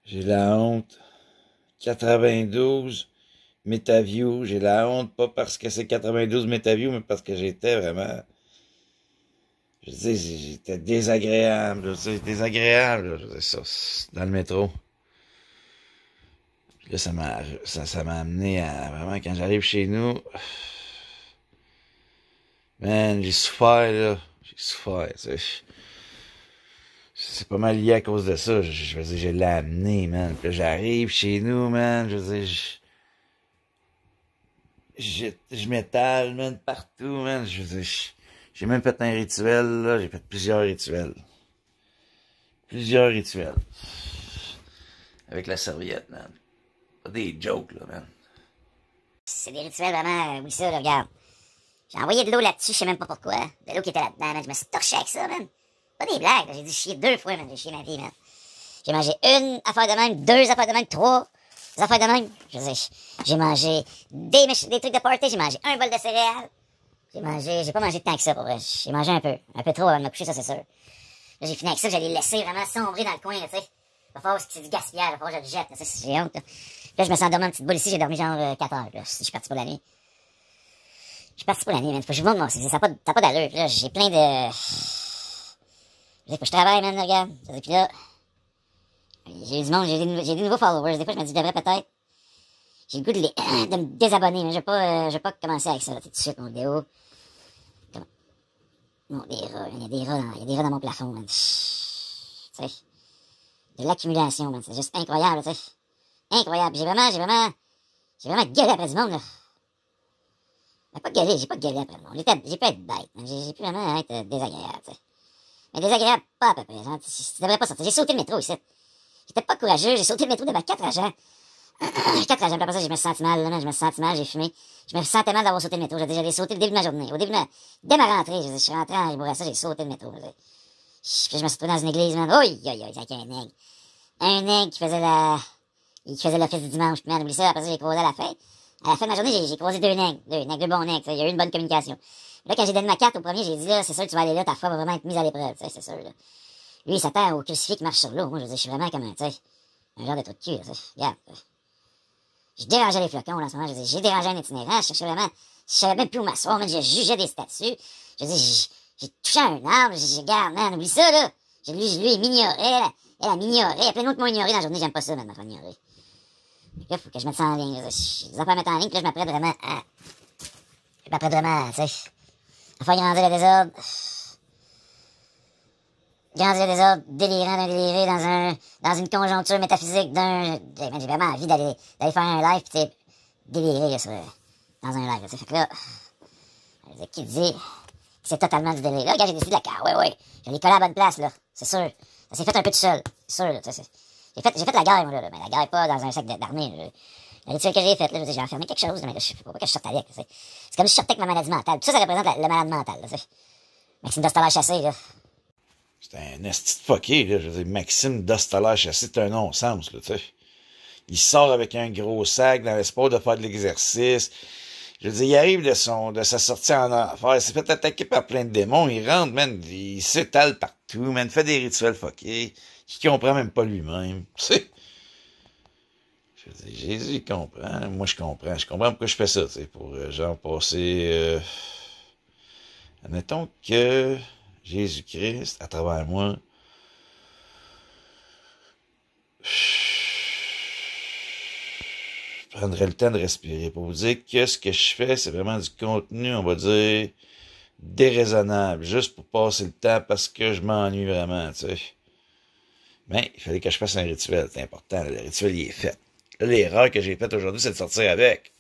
J'ai la honte. 92 Metaview. J'ai la honte, pas parce que c'est 92 Metaview, mais parce que j'étais vraiment... Je dis, j'étais désagréable, là, désagréable, là, je dis ça, dans le métro. Puis là, ça m'a amené à, vraiment, quand j'arrive chez nous, man, j'ai souffert, là, j'ai souffert, tu sais. C'est pas mal lié à cause de ça, je veux dire, je l'ai amené, man. Puis là, j'arrive chez nous, man, je veux dire, je m'étale, man, partout, man, je veux dire, j'ai même fait un rituel, là, j'ai fait plusieurs rituels. Plusieurs rituels. Avec la serviette, man. Pas des jokes, là, man. C'est des rituels vraiment, oui ça, là, regarde. J'ai envoyé de l'eau là-dessus, je sais même pas pourquoi. De l'eau qui était là-dedans, man. Je me suis torché avec ça, man. Pas des blagues, là. J'ai dû chier 2 fois, man. J'ai chié ma vie, man. J'ai mangé une affaire de même, 2 affaires de même, 3 affaires de même. Je veux dire, j'ai mangé des trucs de party, j'ai mangé un bol de céréales. J'ai pas mangé tant que ça, pour vrai. J'ai mangé un peu trop avant de me coucher, ça, c'est sûr. Là, j'ai fini avec ça, j'allais le laisser vraiment sombrer dans le coin, là, tu sais. Va falloir que c'est du gaspillage, va falloir que je le jette, là, j'ai honte, là. Là, je me sens endormi en petite boule ici, j'ai dormi genre 4 heures, là. Je suis parti pour la nuit. Je suis parti pour la nuit, man. Faut que je vous montre, moi, ça n'a pas d'allure. Là, j'ai plein de... Faut que je travaille, man, là, regarde. Puis là, j'ai du monde, j'ai des nouveaux followers. Des fois, je me dis, je devrais peut-être... J'ai le goût de me désabonner, mais je vais pas commencer avec ça, là, tout de suite, mon vidéo. Bon, des rats, il y a des rats dans mon plafond, man. Tu sais, de l'accumulation, man. C'est juste incroyable, tu sais. Incroyable. J'ai vraiment gueulé après du monde, là. Mais pas gueulé, j'ai pas gueulé après le monde. J'ai pas être bête, man. J'ai pu vraiment être désagréable, tu sais. Mais désagréable, pas à peu près. Genre, tu devrais pas sortir. J'ai sauté le métro ici. J'étais pas courageux, j'ai sauté le métro devant 4 agents. 4 agents, puis après ça, je me suis senti mal, là, man. Je me suis senti mal, j'ai fumé. Je me sentais mal d'avoir sauté le métro. J'allais sauter le début de ma journée. Dès ma rentrée, je suis rentré en Ribourassa, j'ai sauté le métro. Puis je me suis trouvé dans une église, man. Oui, avec un nègre. Un nègre il faisait l'office du dimanche. Puis, man, oublie ça, après ça, j'ai croisé à la fin. À la fin de ma journée, j'ai croisé 2 nègres. Deux bons nègres. Il y a eu une bonne communication. Là, quand j'ai donné ma carte au premier, j'ai dit, là, c'est sûr, tu vas aller là, ta foi va vraiment être mise à l'épreuve, tu sais, c'est sûr, là. Lui, il s'attend au crucifix qui marche sur l'eau. Moi, je veux dire, je suis vraiment comme un, tu sais, un genre de trou de cul, là, tu sais. Regarde. Je dérangeais les flocons, là, en ce moment. Je veux dire, j'ai dérangé un itinérant. Je cherchais vraiment, je savais même plus où m'asseoir, man. Je jugeais des statues. Je veux dire, j'ai touché à un arbre. J'ai regarde, man, oublie ça, là. Lui, il m'ignorait, elle a m'ignoré. Il y a plein d'autres qui m'ont ignoré dans la journée. J'aime pas ça, man, me faire ignorer. Là, faut que je mette ça en ligne. Je vais pas mettre en ligne, puis là, je m'apprête vraiment à... tu sais, à faire grandir le désordre. Grandir le désordre, délirant d'un déliré dans une conjoncture métaphysique j'ai vraiment envie d'aller faire un live, pis tu sais, délirer, là, dans un live, tu sais. Fait que là, qui dit que c'est totalement du délire. Là, regarde, j'ai décidé de la car, ouais. Je l'ai collé à la bonne place, là. C'est sûr. Ça s'est fait un peu tout seul. C'est sûr, là, tu sais. J'ai fait la guerre, moi, là, mais la guerre pas dans un sac d'armée, là. Le rituel que j'ai fait, là, j'ai enfermé quelque chose, mais là, je sais pas que je sorte avec, tu sais. C'est comme si je sortais avec ma maladie mentale. Tout ça, ça représente le malade mental, là, tu sais. Maxime Dostal chassé, là. C'est un esti de fucké, là. Je veux dire, Maxime Dostal chassé, c'est un non-sens, là, tu sais. Il sort avec un gros sac dans l'espoir de faire de l'exercice. Je veux dire, il arrive de sa sortie en enfer, il s'est fait attaquer par plein de démons, il rentre, man, il s'étale partout, man, fait des rituels fuckés, qu'il comprend même pas lui-même, tu sais. Je veux dire, Jésus, il comprend, moi je comprends pourquoi je fais ça, tu sais, pour, genre, passer, admettons que Jésus-Christ, à travers moi, je prendrais le temps de respirer pour vous dire que ce que je fais, c'est vraiment du contenu, on va dire, déraisonnable, juste pour passer le temps parce que je m'ennuie vraiment, tu sais. Mais il fallait que je fasse un rituel, c'est important, le rituel, il est fait. Là, l'erreur que j'ai faite aujourd'hui, c'est de sortir avec.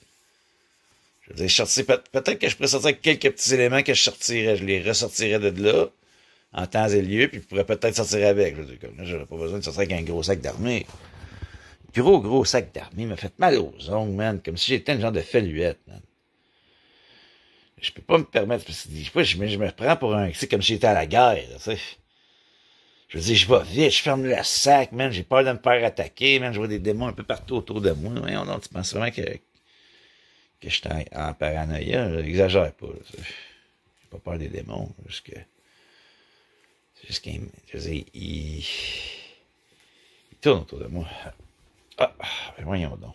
Je veux dire, peut-être que je pourrais sortir avec quelques petits éléments que je les ressortirais de là, en temps et lieu, puis je pourrais peut-être sortir avec. Je veux dire, comme là, j'aurais pas besoin de sortir avec un gros sac d'armée. Gros sac d'armée m'a fait mal aux ongles, man, comme si j'étais un genre de feluette, man. Je peux pas me permettre, parce que des fois, je me prends pour un, c'est comme si j'étais à la guerre, tu sais. Je veux dire, je vais vite, je ferme le sac, man, j'ai peur de me faire attaquer, man, je vois des démons un peu partout autour de moi. Voyons donc, tu penses vraiment que je suis en paranoïa, là, exagère pas, là, j'ai pas peur des démons, c'est juste qu'il, je veux dire, il tourne autour de moi. Ah, ben voyons donc.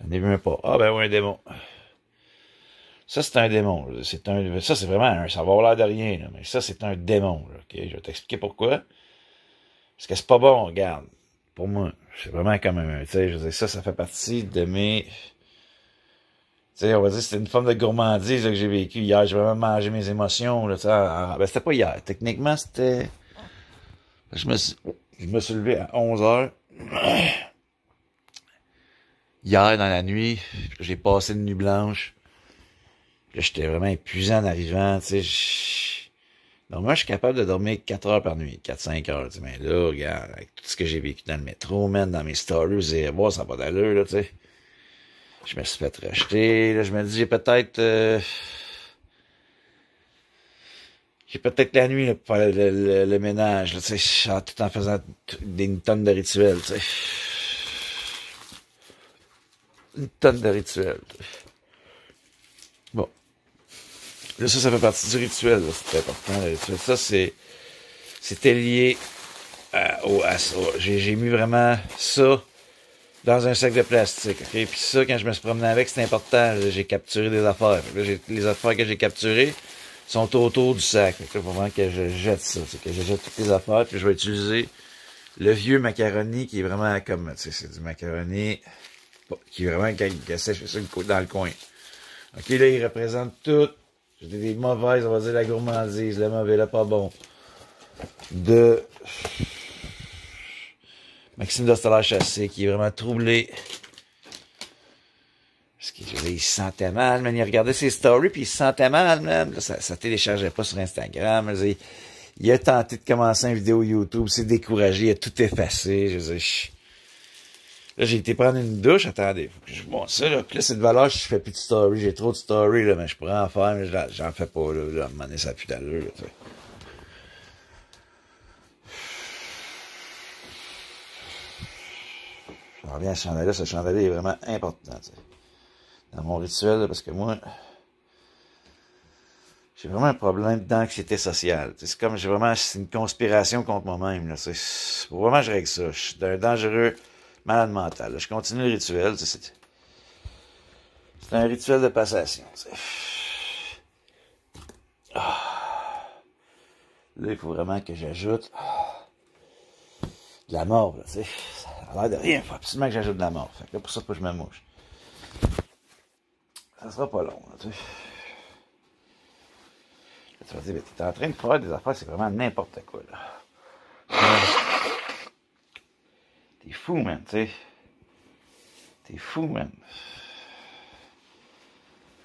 J'en ai vu un pas. Ah, ben oui, un démon. Ça, c'est un démon. Ça, c'est vraiment ça va avoir l'air de rien, là, mais ça, c'est un démon, là, ok? Je vais t'expliquer pourquoi. Parce que c'est pas bon, regarde. Pour moi, c'est vraiment comme un, tu sais, je veux dire, ça fait partie de mes, tu sais, on va dire, c'était une forme de gourmandise, là, que j'ai vécu hier. J'ai vraiment mangé mes émotions, là, tu sais. Ben, c'était pas hier. Techniquement, c'était, je me suis levé à 11 heures. Hier, dans la nuit, j'ai passé une nuit blanche. Là, j'étais vraiment épuisé en arrivant, tu sais. Donc, moi, je suis capable de dormir 4 heures par nuit, 4-5 heures, tu sais. Mais là, regarde, avec tout ce que j'ai vécu dans le métro, man, dans mes stories, vous allez voir, ça n'a pas d'allure, là, tu sais. Je me suis fait racheter, là, je me dis, j'ai peut-être la nuit, là, pour faire le ménage, là, tu sais, tout en faisant une tonne de rituels, tu sais. Une tonne de rituels, tu sais. Bon. Là, ça fait partie du rituel, là. C'est important, le rituel. Ça, c'était lié à ça. J'ai mis vraiment ça dans un sac de plastique, ok? Puis ça, quand je me suis promené avec, c'est important. J'ai capturé des affaires. Là, les affaires que j'ai capturées sont autour du sac. Fait que là, faut vraiment que je jette ça. C'est que je jette toutes les affaires, puis je vais utiliser le vieux macaroni qui est vraiment comme, tu sais, c'est du macaroni qui est vraiment qui sèche ça dans le coin. Ok, là, il représente tout. J'ai des mauvaises, on va dire la gourmandise, le mauvais, le pas bon. De Maxime Dostellaire-Chassé, qui est vraiment troublé. Parce qu'il il se sentait mal, man. Il regardait ses stories, puis il se sentait mal, man. Là, ça téléchargeait pas sur Instagram. Il a tenté de commencer une vidéo YouTube, s'est découragé, il a tout effacé. Je veux dire, là, j'ai été prendre une douche, attendez, faut que je montre ça, là. Puis là, c'est de valeur, je fais plus de stories, j'ai trop de stories, là, mais je pourrais en faire, mais j'en fais pas, là. À un moment donné, ça a plus d'allure, là, tu sais. Je reviens à ce chandail-là, ce chandail-là est vraiment important, tu sais. Dans mon rituel, là, parce que moi, j'ai vraiment un problème d'anxiété sociale. C'est comme, c'est une conspiration contre moi-même, là, tu sais. Faut vraiment que je règle ça. Je suis un dangereux malade mental, là. Je continue le rituel, tu sais. C'est un rituel de passation, tu sais. Là, il faut vraiment que j'ajoute de la mort, là, tu sais. Ça a l'air de rien. Il faut absolument que j'ajoute de la mort. Fait que là, pour ça, faut que je me mouche. Ça sera pas long, là, tu sais. Là, tu vas dire, mais t'es en train de faire des affaires, c'est vraiment n'importe quoi, là. T'es fou, man, tu sais. T'es fou, man.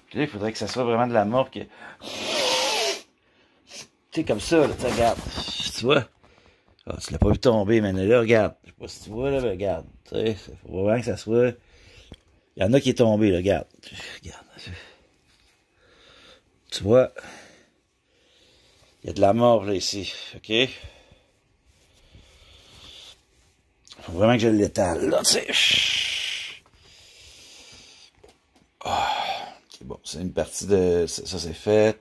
Puis là, il faudrait que ça soit vraiment de la mort que... Tu sais, comme ça, là, tu regarde. Tu vois? Ah, tu l'as pas vu tomber, mais là, regarde. Je sais pas si tu vois, là, mais regarde. Tu sais, faut vraiment que ça soit... Il y en a qui est tombé, là, regarde. Regarde. Tu vois? Il y a de la mort, là, ici. OK? Faut vraiment que je l'étale, là, tu sais. OK, bon, c'est une partie de... Ça, c'est fait.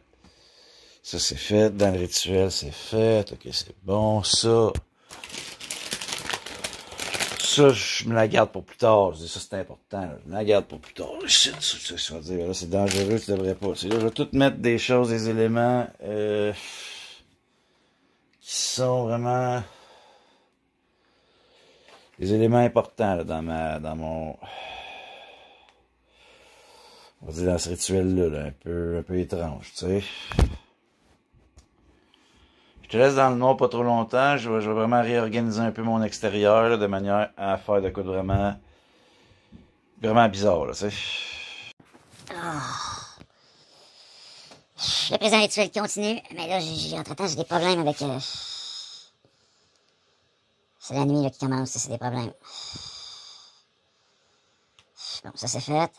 Ça, c'est fait. Dans le rituel, c'est fait. OK, c'est bon. Ça, je me la garde pour plus tard. Je dis, ça, c'est important. Là. Je me la garde pour plus tard. Ça va dire, là, c'est dangereux, tu devrais pas. Là, je vais tout mettre des choses, des éléments qui sont vraiment des éléments importants là, dans mon... On va dire dans ce rituel-là, là, un peu étrange, tu sais. Je te laisse dans le noir pas trop longtemps. Je vais vraiment réorganiser un peu mon extérieur là, de manière à faire de quoi de vraiment bizarre, là, tu sais. Oh. Le présent rituel continue, mais là, entre-temps, j'ai des problèmes avec... C'est la nuit là, qui commence, c'est des problèmes. Bon, ça c'est fait.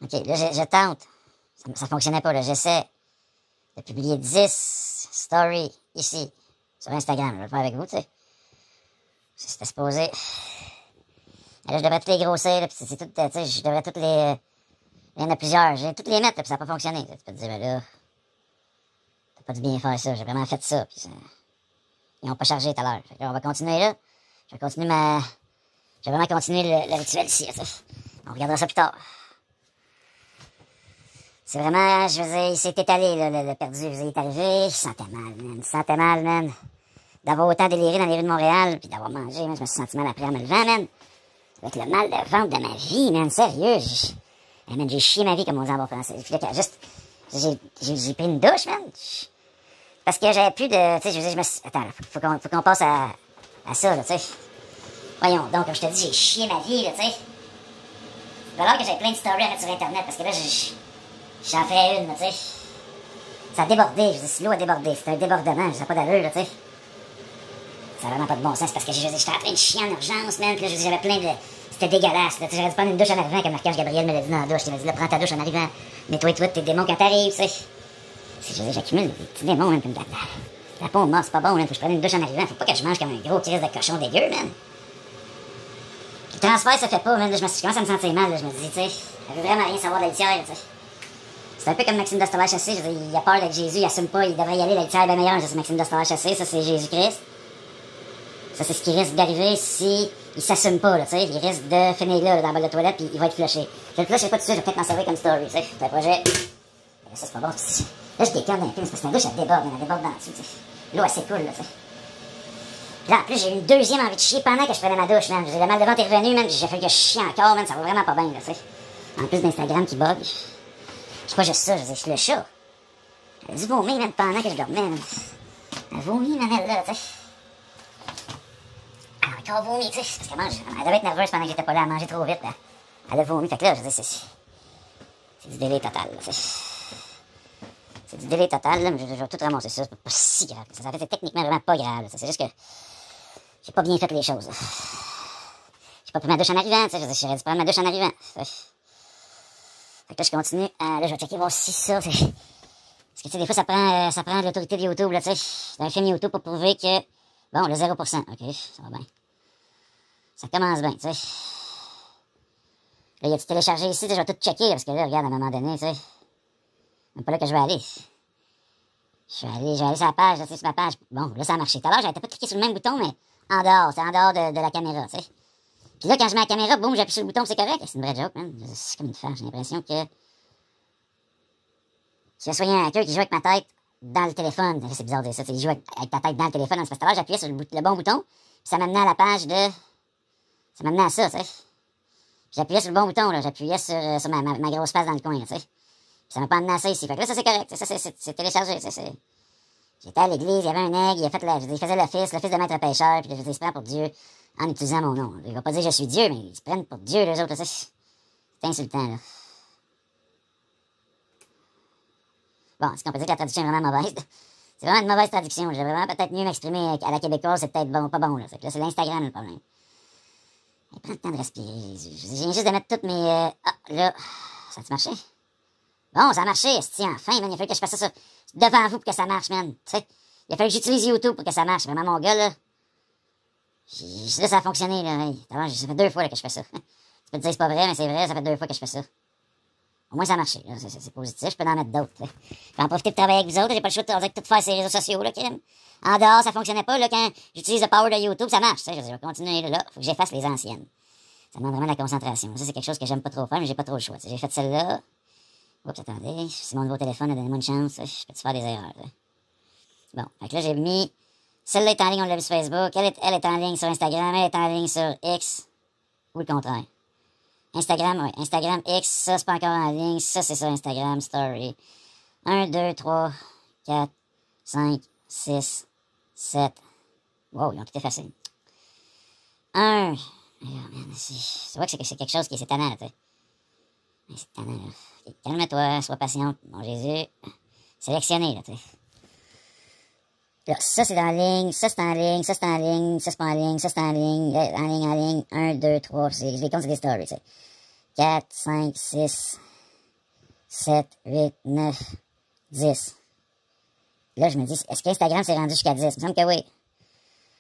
Ok, là, je tente. Ça fonctionnait pas, là. J'essaie de publier 10 stories ici, sur Instagram. Je vais le faire avec vous, tu sais. C'était supposé. Et là, je devrais toutes les grossir, là, puis c'est tout, tu sais, je devrais toutes les... Il y en a plusieurs. J'ai toutes les mettre, là, puis ça n'a pas fonctionné. Tu peux te dire, ben là, t'as pas dû bien faire ça. J'ai vraiment fait ça, puis ça... ils n'ont pas chargé tout à l'heure. On va continuer là. Je vais continuer ma... Je vais vraiment continuer le rituel ici. Là, on regardera ça plus tard. C'est vraiment, je veux dire, il s'est étalé, là, le perdu. Il est arrivé, il sentait mal, man. Il sentait mal, man. D'avoir autant déliré dans les rues de Montréal, puis d'avoir mangé, man. Je me suis senti mal après en me levant, man. Avec le mal de ventre de ma vie, man. Sérieux. Hey, man, j'ai chié ma vie, comme on dit en bon français. Juste, j'ai pris une douche, man. Parce que j'avais plus de, tu sais, je veux dire, je me suis... Attends, faut qu'on passe à ça, là, tu sais. Voyons, donc, comme je te dis, j'ai chié ma vie, là, tu sais. Il va falloir que j'ai plein de stories à mettre sur Internet, parce que là, j'en ferais une, là, tu sais. Ça a débordé, je dis, si l'eau a débordé, c'était un débordement, ça n'a pas d'allure, là, tu sais. Ça n'a vraiment pas de bon sens, parce que j'étais en train de chier en urgence, man, puis là, j'avais plein de... C'était dégueulasse, là, tu sais, j'aurais dû prendre une douche en arrivant, comme Archange Gabriel me l'a dit dans la douche, il m'a dit, là, prends ta douche en arrivant, nettoie-toi tes démons quand t'arrives, tu sais. Je veux dire, j'accumule des petits démons, man, comme la peau morte, c'est pas bon, man, faut que je prenne une douche en arrivant, faut pas que je mange comme un gros crise de cochon dégueu, man. Le transfert, ça fait pas, man, là, je commence à me sentir mal, là, je me dis, tu sais, je veux vraiment rien savoir de la litière, tu sais. C'est un peu comme Maxime Dostovac-Chassé, je veux dire, il a peur avec Jésus, il assume pas, il devrait y aller, la litière est bien meilleure, ça c'est Maxime Dostovac-Chassé, ça c'est Jésus-Christ. Ça c'est ce qui risque d'arriver si il s'assume pas, là, tu sais, il risque de finir là, dans le bol de toilette, puis il va être flushé. Je le flush, pas tout de suite, je vais peut-être m'en servir comme story, tu sais, c'est un projet. Là, ça c'est pas bon, là je déconne un peu, c'est parce que la douche elle déborde dans le dessus, tu sais. L'eau elle s'écoule, là, tu sais. Là, en plus, j'ai eu une deuxième envie de chier pendant que je prenais ma douche, man. J'ai le mal de ventre est revenu, man. J'ai fait que je chie encore, man. Ça va vraiment pas bien, là, tu sais. En plus d'Instagram qui bug. C'est pas juste ça, je dis, le chat. Elle a dû vomir, man, pendant que je dormais, man. Elle a vomi, man, elle, là, tu sais. Elle a encore vomi, tu sais. Parce qu'elle devait être nerveuse pendant que j'étais pas là. Elle mangeait trop vite, là. Elle a vomi. Fait que là, je dis, c'est du délai total, là, tu sais. C'est du délai total, là, mais je vais tout ramasser ça. C'est pas si grave. Ça fait, c'est techniquement vraiment pas grave, là. C'est juste que j'ai pas bien fait les choses. J'ai pas pris ma douche en arrivant, tu sais. J'aurais dû prendre ma douche en arrivant. Fait que là, je continue. Là, je vais checker voir si ça. Parce que, tu sais, des fois, ça prend l'autorité de YouTube, là, tu sais. Dans un film YouTube pour prouver que, bon, le 0%. OK, ça va bien. Ça commence bien, tu sais. Là, il y a-tu téléchargé ici, tu sais, je vais tout checker, parce que là, regarde, à un moment donné, tu sais. C'est pas là que je vais aller. Je vais aller sur la page, là, tu sais, sur ma page. Bon, là, ça a marché. Tout à l'heure, j'avais pas cliqué sur le même bouton, mais en dehors. C'est en dehors de la caméra, tu sais. Puis là, quand je mets la caméra, boum, j'appuie sur le bouton, c'est correct. C'est une vraie joke, man. C'est comme une farce. J'ai l'impression que... Si je un hacker qui joue avec ma tête dans le téléphone. C'est bizarre de dire ça. Il joue avec ta tête dans le téléphone. C'est parce que tout à l'heure, j'appuyais sur le bon bouton. Puis ça m'amenait à la page de... Ça m'amenait à ça, tu sais. J'appuyais sur le bon bouton, là. J'appuyais sur ma grosse face dans le coin, là, tu sais. Ça m'a pas amené à ça ici. Fait que là, ça, c'est correct. Ça, c'est téléchargé. J'étais à l'église, il y avait un aigle, il faisait l'office de maître pêcheur, puis il se prend pour Dieu en utilisant mon nom. Il va pas dire je suis Dieu, mais ils se prennent pour Dieu, les autres. C'est insultant, là. Bon, est-ce qu'on peut dire que la traduction est vraiment mauvaise? C'est vraiment une mauvaise traduction. Je devrais vraiment peut-être mieux m'exprimer à la québécoise, c'est peut-être bon, pas bon, là. Fait que là, c'est l'Instagram, le problème. Et prends le temps de respirer. Je viens juste de mettre toutes mes... Ah, là, ça a-tu marché? Bon, ça a marché, esti, enfin, man. Il a fallu que je fasse ça devant vous pour que ça marche, man. Tu sais, il a fallu que j'utilise YouTube pour que ça marche. Vraiment, mon gars, là. Là, ça a fonctionné, là. Hey, ça fait 2 fois là, que je fais ça. Tu peux te dire c'est pas vrai, mais c'est vrai, ça fait 2 fois que je fais ça. Au moins, ça a marché. C'est positif, je peux en mettre d'autres. Je vais en profiter de travailler avec vous autres. J'ai pas le choix de tout faire ces réseaux sociaux, là, Kim. En dehors, ça fonctionnait pas, là. Quand j'utilise le power de YouTube, ça marche. Tu sais, je vais continuer, là. Faut que j'efface les anciennes. Ça demande vraiment de la concentration. Ça, c'est quelque chose que j'aime pas trop faire, mais j'ai pas trop le choix. J'ai fait celle-là. Oups, attendez, c'est mon nouveau téléphone, donnez-moi une chance, je peux-tu faire des erreurs, là? Bon, fait que là, j'ai mis, celle-là est en ligne, on l'a vu sur Facebook, elle est en ligne sur Instagram, elle est en ligne sur X, ou le contraire. Instagram, oui, Instagram X, ça, c'est pas encore en ligne, ça, c'est sur Instagram, Story. 1, 2, 3, 4, 5, 6, 7. Wow, ils ont tout effacé. 1, tu vois que c'est quelque chose qui est étonnant, là, tu sais. C'est étonnant, là. Calme-toi, sois patiente, mon Jésus. Sélectionné, là, tu sais. Là, ça, c'est en ligne, ça, c'est en ligne, ça, c'est en ligne, ça, c'est pas en ligne, ça, c'est en ligne, en ligne. 1, 2, 3, je les compte, c'est des stories, tu sais. 4, 5, 6, 7, 8, 9, 10. Là, je me dis, est-ce qu'Instagram s'est rendu jusqu'à 10? Il me semble que oui.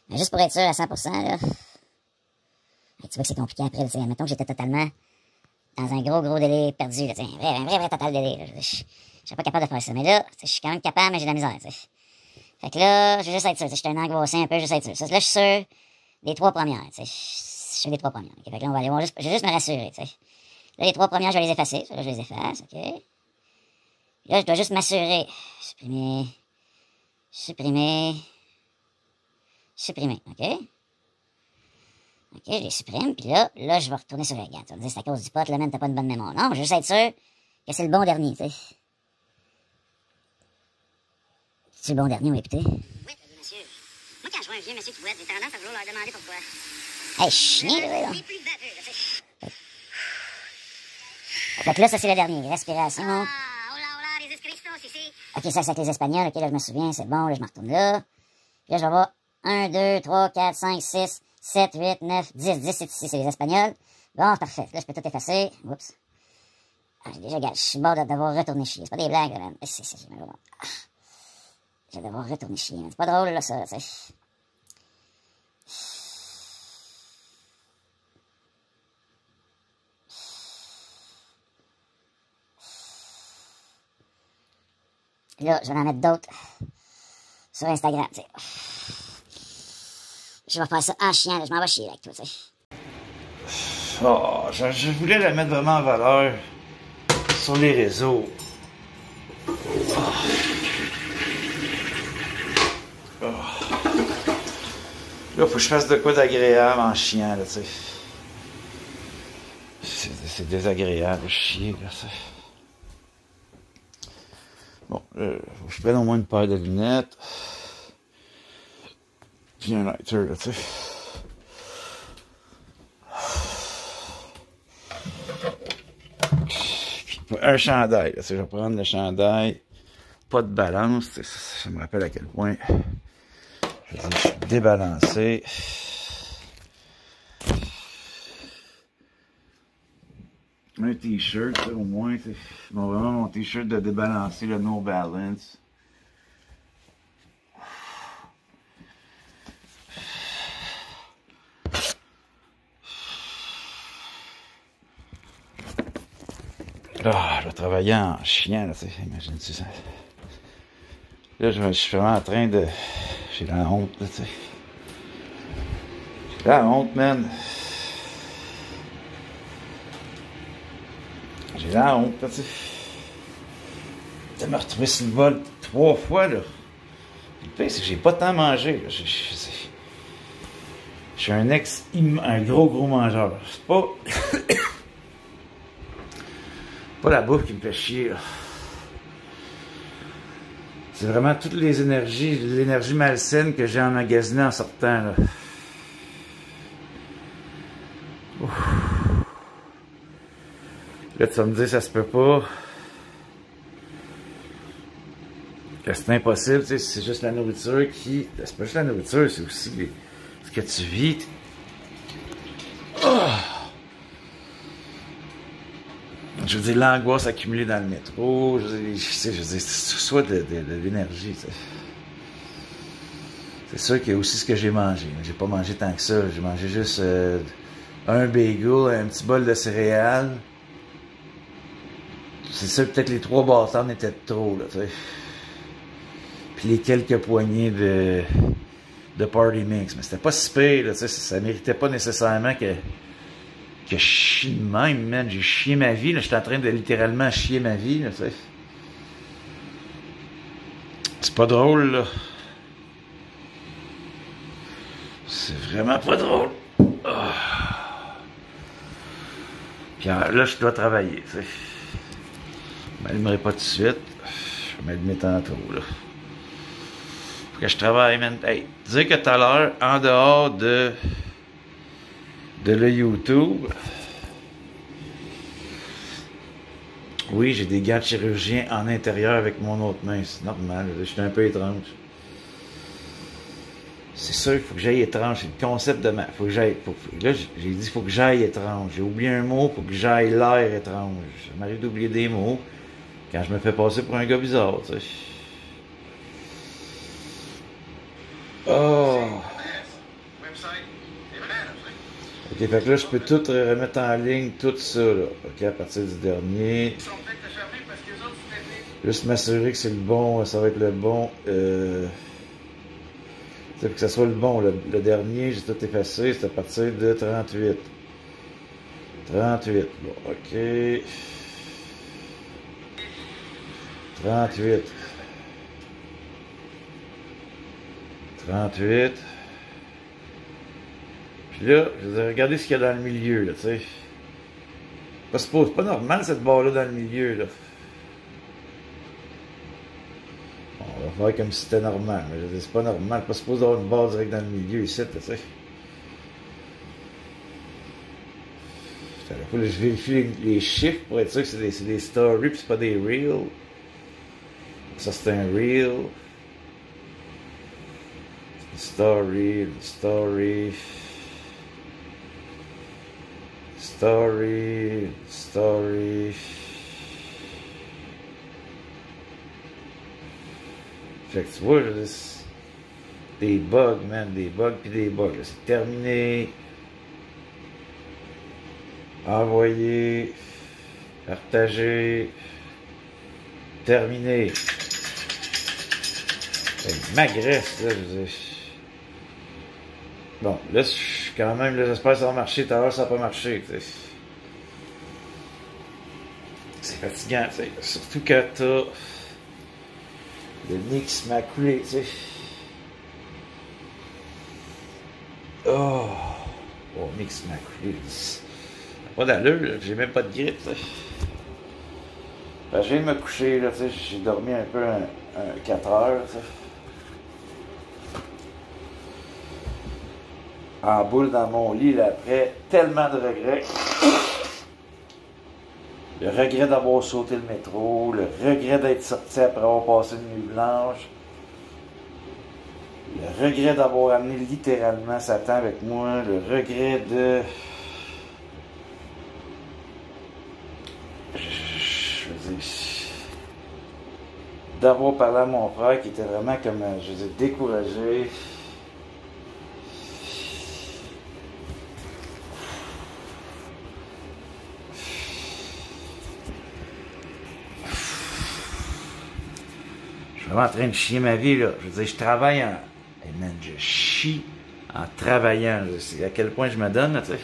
Mais juste pour être sûr à 100%, là. Et tu vois que c'est compliqué après, tu sais. Admettons que j'étais totalement dans un gros délai perdu, là, un vrai total délai, là. Je serais pas capable de faire ça. Mais là, je suis quand même capable, mais j'ai de la misère, tu sais. Fait que là, je vais juste être sûr. Je suis un angoissé un peu, juste être sûr. Ça, là, je suis sûr des 3 premières. Je suis sûr des 3 premières. Okay? Fait que là, je vais juste me rassurer. T'sais. Là, les 3 premières, je vais les effacer. Là, je les efface. OK? Là, je dois juste m'assurer. Supprimer. Supprimer. Supprimer. OK? OK, je les supprime. Puis là, je vais retourner sur le gars. Tu vas me dire, c'est à cause du pot, là, même, t'as pas une bonne mémoire. Non, je veux juste être sûr que c'est le bon dernier, tu sais. C'est le bon dernier, oui, écoutez. Oui, monsieur. Moi, quand je vois un vieux monsieur qui boite, j'ai tendance à vouloir leur demander pourquoi. Hey, chien, là. Fait que là, ça, c'est le dernier. Respiration. Ah, hola, les Christos ici. OK, ça, c'est avec les Espagnols. OK, là, je me souviens, c'est bon. Là, je me retourne là. Puis là, je vais voir 1, 2, 3, 4, 5, 6, 7, 8, 9, 10. 10, c'est ici, c'est les Espagnols. Bon, parfait. Là, je peux tout effacer. Oups. Ah, j'ai déjà, regarde, je suis bord de devoir retourner chier. C'est pas des blagues, là, man. Je vais devoir retourner chier, man. C'est pas drôle, là, ça, tu sais. Là, je vais en mettre d'autres sur Instagram, tu sais. Je vais faire ça en chiant, là. Je m'en vais chier avec toi, tu sais. Oh, je voulais la mettre vraiment en valeur sur les réseaux. Oh. Oh. Là, faut que je fasse de quoi d'agréable en chiant, là, tu sais. C'est désagréable, chier, là, ça. Bon, je prenne au moins une paire de lunettes. Puis un lighter, là, tu sais. Puis un chandail, là, tu sais, je vais prendre le chandail. Pas de balance, ça me rappelle à quel point je veux dire, je suis débalancé. Un t-shirt, au moins, bon, vraiment mon t-shirt de débalancer, le No Balance. Ah, je vais travailler en chien, là, tu sais, imagine-tu ça. Là, je suis vraiment en train de... J'ai la honte, là, tu sais. J'ai la honte, man. J'ai la honte, là, tu sais. De me retrouver sur le bol 3 fois, là. Le pire, c'est que j'ai pas tant mangé, là. Je suis un gros mangeur. C'est pas... pas la bouffe qui me fait chier, là. C'est vraiment toutes les énergies, l'énergie malsaine que j'ai emmagasinée en sortant, là. Ouf. Là, tu vas me dire, ça se peut pas. Que c'est impossible, tu sais, c'est juste la nourriture qui... C'est pas juste la nourriture, c'est aussi ce que tu vis. Oh! Je veux dire, l'angoisse accumulée dans le métro, je veux dire, soit de l'énergie, tu sais. C'est sûr qu'il y a aussi ce que j'ai mangé. J'ai pas mangé tant que ça. J'ai mangé juste un bagel, un petit bol de céréales. C'est sûr, peut-être les 3 bâtons étaient de trop, là, tu sais. Puis les quelques poignées de Party Mix. Mais c'était pas si pire, là, tu sais. Ça méritait pas nécessairement que je chie de même, man. J'ai chié ma vie, là. J'étais en train de littéralement chier ma vie, là, tu sais. C'est pas drôle, là. C'est vraiment pas drôle. Oh. Puis là, je dois travailler, tu sais. Je m'allumerai pas tout de suite. Je vais m'allumer tantôt, là. Faut que je travaille, man. Hey, dire que tout à l'heure, en dehors de le YouTube, oui, j'ai des gants de chirurgien en intérieur avec mon autre main. C'est normal, je suis un peu étrange. C'est sûr qu'il faut que j'aille étrange. C'est le concept de ma... Faut que j'aille... Là, j'ai dit faut que j'aille étrange. J'ai oublié un mot, faut que j'aille l'air étrange. Ça m'arrive d'oublier des mots quand je me fais passer pour un gars bizarre, tu sais. Oh! Ok, fait que là, je peux tout remettre en ligne, tout ça, là. Ok, à partir du dernier. Juste m'assurer que c'est le bon, ça va être le bon. que ça soit le bon. Le dernier, j'ai tout effacé, c'est à partir de 38. 38. Bon, ok. 38. 38. Puis là, je vais regarder ce qu'il y a dans le milieu, là, tu sais. C'est pas normal, cette barre-là, dans le milieu, là. Bon, on va faire comme si c'était normal. Mais je dis, c'est pas normal. Pas supposé avoir une barre direct dans le milieu, ici, tu sais. Faut que je vérifie les chiffres pour être sûr que c'est des stories, puis c'est pas des reels. Ça, c'est un reel. Story. Fait que tu vois, des bugs, man, des bugs pis des bugs. C'est terminé. Envoyer. Partager. Terminé. Ça m'agresse, là, je veux dire. Bon, là, quand même, j'espère que ça va marcher. Tout à l'heure, ça n'a pas marché, tu sais. C'est fatigant, tu sais. Surtout quand t'as le nez qui se m'a coulé, tu sais. Oh, le nez qui se m'a coulé. Pas d'allure, là. J'ai même pas de grippe, tu sais. Ben, je viens de me coucher, là, tu sais. J'ai dormi un peu 4 heures, tu sais. En boule dans mon lit, là, après tellement de regrets. Le regret d'avoir sauté le métro, le regret d'être sorti après avoir passé une nuit blanche, le regret d'avoir amené littéralement Satan avec moi, le regret de... Je veux dire... D'avoir parlé à mon frère qui était vraiment comme, je veux dire, découragé. Je suis vraiment en train de chier ma vie, là. Je veux dire, je travaille en... Hey man, je chie en travaillant. Je sais à quel point je me donne, là, tu sais.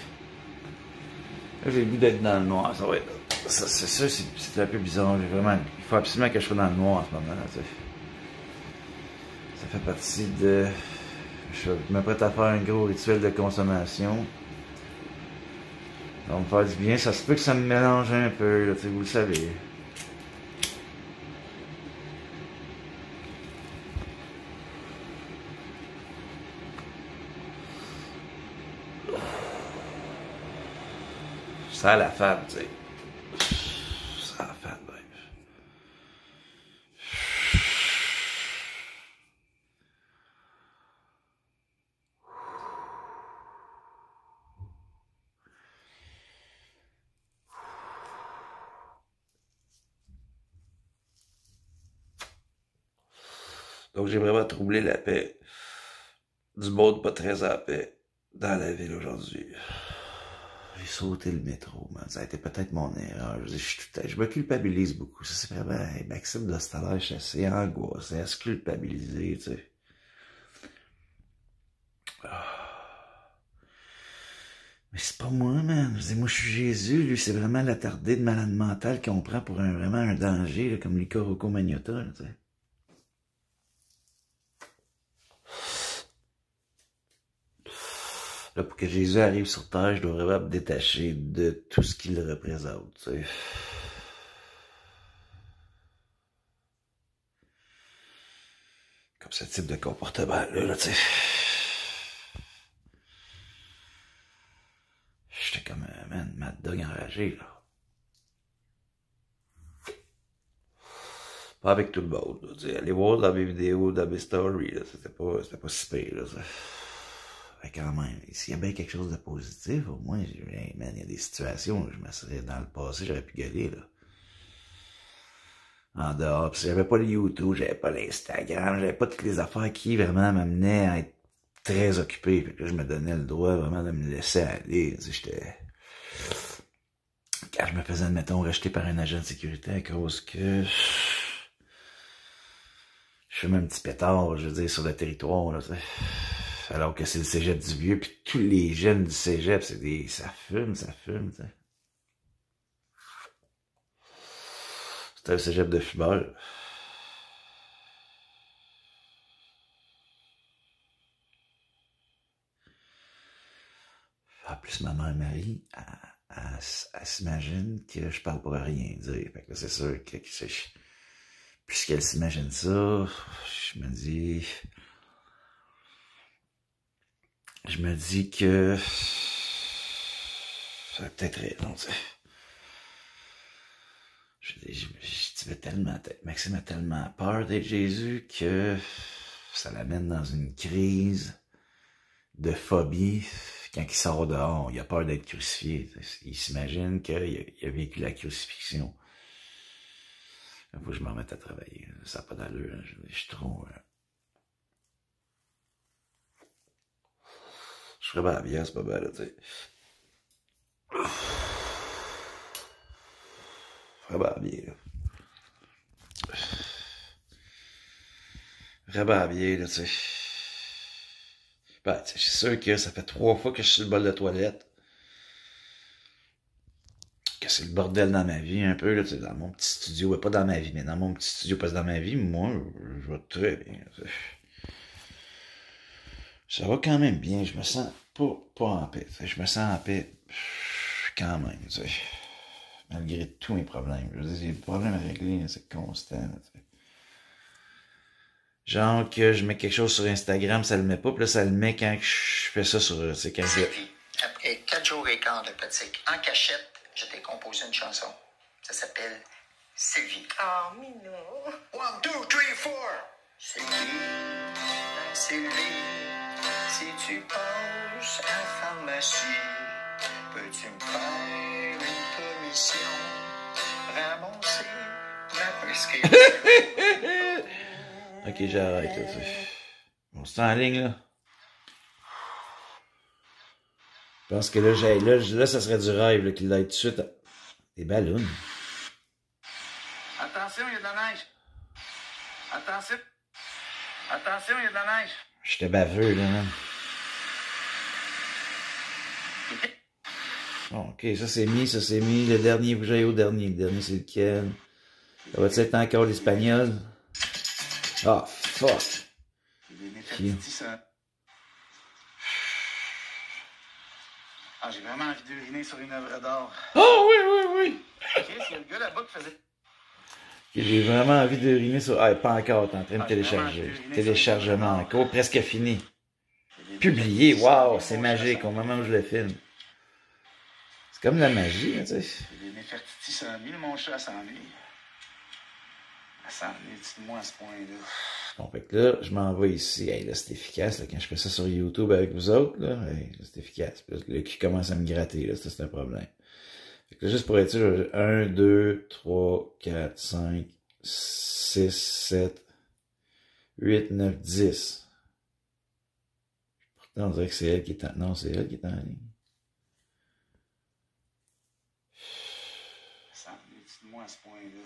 Là, j'ai le goût d'être dans le noir. Ça va être... c'est un peu bizarre. Vraiment... Il faut absolument que je sois dans le noir en ce moment, là, tu sais. Ça fait partie de... Je me prête à faire un gros rituel de consommation. Ça va me faire du bien. Ça se peut que ça me mélange un peu, là, tu sais, vous le savez. Ça a la fade, tu sais. Ça a la fade, bref. Donc j'ai vraiment troublé la paix du monde pas très en paix dans la ville aujourd'hui. J'ai sauté le métro, man. Ça a été peut-être mon erreur. Je me culpabilise beaucoup. Ça, c'est vraiment, hey, Maxime Dostalaire, je suis assez angoissé à se culpabiliser, tu sais. Mais c'est pas moi, man. Je dis, moi, je suis Jésus. Lui, c'est vraiment l'attardé de malade mental qu'on prend pour vraiment un danger, là, comme Luca Rocco Magnotta, là, tu sais. Là, pour que Jésus arrive sur terre, je dois vraiment me détacher de tout ce qu'il représente, tu sais. Comme ce type de comportement-là, tu sais. J'étais comme un man, mad dog enragé, là. Pas avec tout le monde, là, tu sais. Allez voir dans mes vidéos, dans mes stories, là. C'était pas si pire, là, ça. Mais quand même, s'il y a bien quelque chose de positif, au moins, hey, man, il y a des situations où je me serais dans le passé, j'aurais pu gueuler, là. En dehors, pis j'avais pas le YouTube, j'avais pas l'Instagram, j'avais pas toutes les affaires qui vraiment m'amenaient à être très occupé. Fait que là, je me donnais le droit vraiment de me laisser aller. Tu sais, j'étais... Quand je me faisais, admettons, racheter par un agent de sécurité à cause que... Je je fais un petit pétard, je veux dire, sur le territoire, là, tu sais. Alors que c'est le cégep du Vieux, puis tous les jeunes du cégep, c'est des... ça fume, tu sais. C'est un cégep de fumeurs. En plus, ma mère Marie, elle s'imagine que je parle pour rien dire. Fait que là, c'est sûr que puisqu'elle s'imagine ça, je me dis que ça va peut-être raison, tu sais. Maxime a tellement peur d'être Jésus que ça l'amène dans une crise de phobie. Quand il sort dehors, il a peur d'être crucifié. Il s'imagine qu'il a vécu la crucifixion. Il faut que je m'en mette à travailler. Ça n'a pas d'allure. Je suis trop... Je ferais bien la bière, c'est pas mal, tu sais. Je ferais bien la bière, là. Vraiment bien, là, tu sais. Ben, c'est sûr que ça fait 3 fois que je suis sur le bol de toilette. Que c'est le bordel dans ma vie, un peu, là, tu sais, dans mon petit studio. Ben, pas dans ma vie, mais dans mon petit studio. Parce que dans ma vie, moi, je vais très bien, tu sais. Ça va quand même bien. Je me sens pas en paix, tu sais. Je me sens en paix quand même, tu sais. Malgré tous mes problèmes. Je veux dire, les problèmes à régler, c'est constant, tu sais. Genre que je mets quelque chose sur Instagram, ça le met pas, puis là, ça le met quand je fais ça sur... C'est quand je... Après 4 jours et quart de pratique en cachette, je t'ai composé une chanson. Ça s'appelle Sylvie. Oh, Minou. 1, 2, 3, 4. Sylvie, si tu penses à la pharmacie, peux-tu me faire une commission? Ramasser ma prescription. Ok, j'arrête, là, tu sais. On se en ligne, là. Je pense que là, ça serait du rêve, là, qu'il aille tout de suite. Des ballons. Attention, il y a de la neige. Attention. Attention, il y a de la neige. J'étais baveux, là, même. Bon, ok, ça c'est mis. Le dernier, vous j'aille au dernier. Le dernier, c'est lequel? Ça va être encore l'espagnol? Ah, oh, fuck! Ah, j'ai vraiment envie d'uriner sur une œuvre d'art. Oh, oui! Ok, c'est le gars là-bas qui faisait... J'ai vraiment envie d'uriner sur... Ah, pas encore, t'es en train de télécharger. Téléchargement encore, presque fini. Publié, wow, c'est magique, au moment où je le filme. C'est comme de la magie, tu sais. J'ai des Nefertiti s'ennuie, mon chat s'ennuie. Elle s'ennuie, dis-moi à ce point-là. Bon, fait que là, je m'en vais ici. Hey, là, c'est efficace, là, quand je fais ça sur YouTube avec vous autres, là. Hey, là, c'est efficace. Puis là, le cul commence à me gratter, là, ça, c'est un problème. Fait que là, juste pour être sûr, 1, 2, 3, 4, 5, 6, 7, 8, 9, 10. Pourtant, on dirait que c'est elle qui est en... Non, c'est elle qui est en ligne. Ça s'ennuie, dis-moi à ce point-là.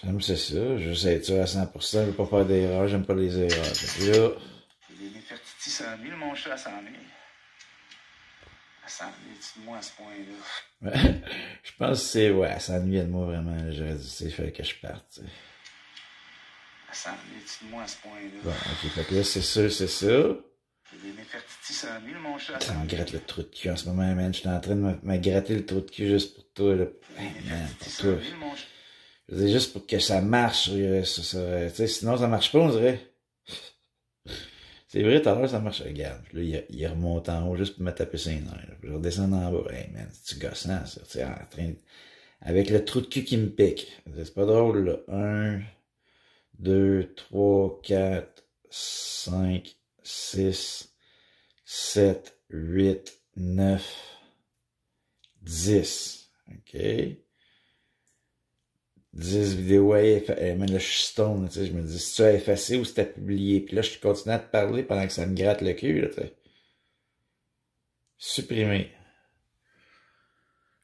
J'aime c'est ça, je sais être sûr à 100%, je veux pas faire d'erreurs, j'aime pas les erreurs. Là... Les Nefertiti s'ennuie, mon chat s'ennuie. Elle s'ennuie, dis-moi à ce point-là. Je pense que c'est, ouais, elle s'ennuyait de moi vraiment, j'aurais dit, il fallait que je parte, tu sais. Elle s'ennuie, dis-moi à ce point-là. Bon, ok, fait que là, c'est ça. Les Nefertiti s'ennuie, mon chat Ça me s'ennuie. gratte le trou de cul en ce moment, man, j'étais en train de me gratter le trou de cul juste pour toi, là. Hey, man, pour toi. Je veux dire, juste pour que ça marche, tu sais, sinon ça marche pas, on dirait. C'est vrai, tout à l'heure, ça marche. Regarde, là, il remonte en haut juste pour me taper ses nerfs. Je redescends en bas. Hey, man, c'est-tu gossant, ça? Tu sais, en train de... Avec le trou de cul qui me pique. C'est pas drôle, là. 1, 2, 3, 4, 5, 6, 7, 8, 9, 10. OK? 10 vidéos, man, là, je suis stone, tu sais, je me dis, si tu as effacé ou si tu as publié, puis là, je continue à te parler pendant que ça me gratte le cul, là, tu sais. Supprimer.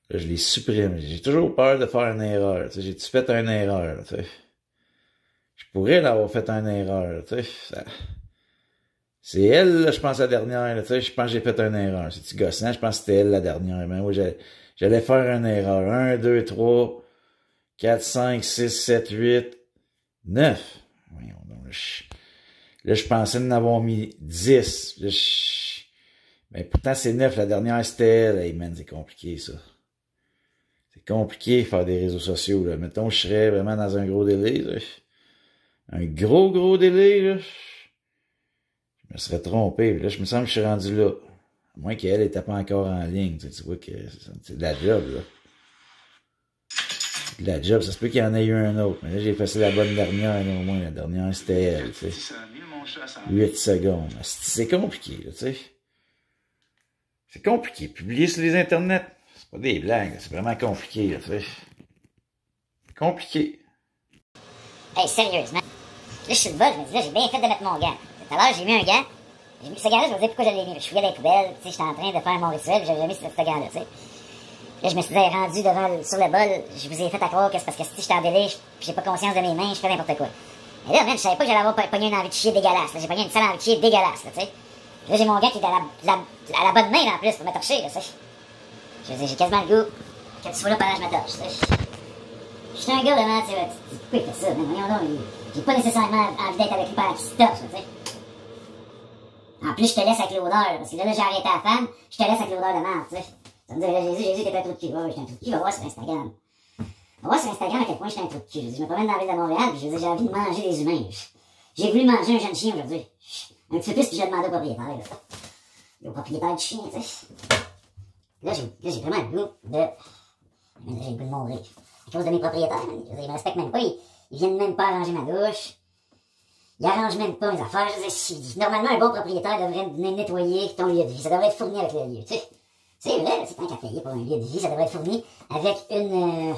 Là, je les supprime. J'ai toujours peur de faire une erreur, tu sais, j'ai-tu fait une erreur, tu sais. pourrais l'avoir fait une erreur, tu sais. C'est elle, là, je pense, la dernière, là, tu sais, je pense que j'ai fait une erreur. C'est-tu gossant? Je pense que c'était elle, la dernière. Mais oui, j'allais faire une erreur. 1, 2, 3, 4, 5, 6, 7, 8, 9. Voyons donc, là, je pensais en avoir mis 10. Là, mais pourtant, c'est 9. La dernière, c'était elle. Hey, man, c'est compliqué, ça. C'est compliqué de faire des réseaux sociaux, là. Mettons, je serais vraiment dans un gros délai, là. Un gros délai, là. Je me serais trompé. Là, je me sens que je suis rendu là. À moins qu'elle était pas encore en ligne. Tu vois que c'est de la job, là. De la job. Ça se peut qu'il y en ait eu un autre. Mais là, j'ai passé la bonne dernière, là, au moins. La dernière, c'était elle, tu sais. 8 secondes. C'est compliqué, là, tu sais. C'est compliqué. Publier sur les internets, c'est pas des blagues. C'est vraiment compliqué, là, tu sais. Compliqué. Hey, sérieusement. Là, je suis le bol, je me dis, là, j'ai bien fait de mettre mon gant. Tout à l'heure, j'ai mis un gant. J'ai mis ce gant-là, je me disais pourquoi je l'ai mis. Je fouillais dans les poubelles, tu sais, j'étais en train de faire mon rituel, j'avais mis ce gant-là, tu sais. Là, je me suis rendu sur le bol, je vous ai fait à croire que c'est parce que si j'étais en délai, puis j'ai pas conscience de mes mains, je fais n'importe quoi. Mais là, même, je savais pas que j'allais avoir pogné une envie de chier dégueulasse, là. J'ai pogné une sale envie de chier dégueulasse, là, tu sais. Là, j'ai mon gant qui est à la bonne main, là, en plus, pour me torcher, là, tu sais. Je veux dire, j'ai quasiment le goût que tu sois là pendant que je me torche, tu sais. Je suis un gars, vraiment, tu sais, pourquoi il fait ça, mais voyons donc, j'ai pas nécessairement envie d'être avec lui pendant qu'il se torche, tu sais. En plus, je te laisse avec l'odeur, parce que là, j'ai arrêté la femme, je te laisse avec l'odeur de merde, tu sais. Ça me dit, là, Jésus, t'es un trou de cul. Ouais, j'étais un trou de cul, va voir sur Instagram. On va voir sur Instagram à quel point j'étais un trou de cul. Je me promène dans la ville de Montréal, puis je veux dire, j'ai envie de manger des humains. J'ai voulu manger un jeune chien aujourd'hui. Un petit peu plus, puis j'ai demandé au propriétaire, là. Au propriétaire du chien, tu sais. Là, j'ai vraiment le goût de... Là, j'ai le goût de mourir. À cause de mes propriétaires, ils me respectent même pas, ils viennent même pas arranger ma douche. Ils arrangent même pas mes affaires. Je veux dire, normalement, un bon propriétaire devrait venir nettoyer ton lieu de vie. Ça devrait être fourni avec le lieu, tu sais. C'est vrai, c'est tant qu'à payer pour un lieu de vie, ça devrait être fourni avec une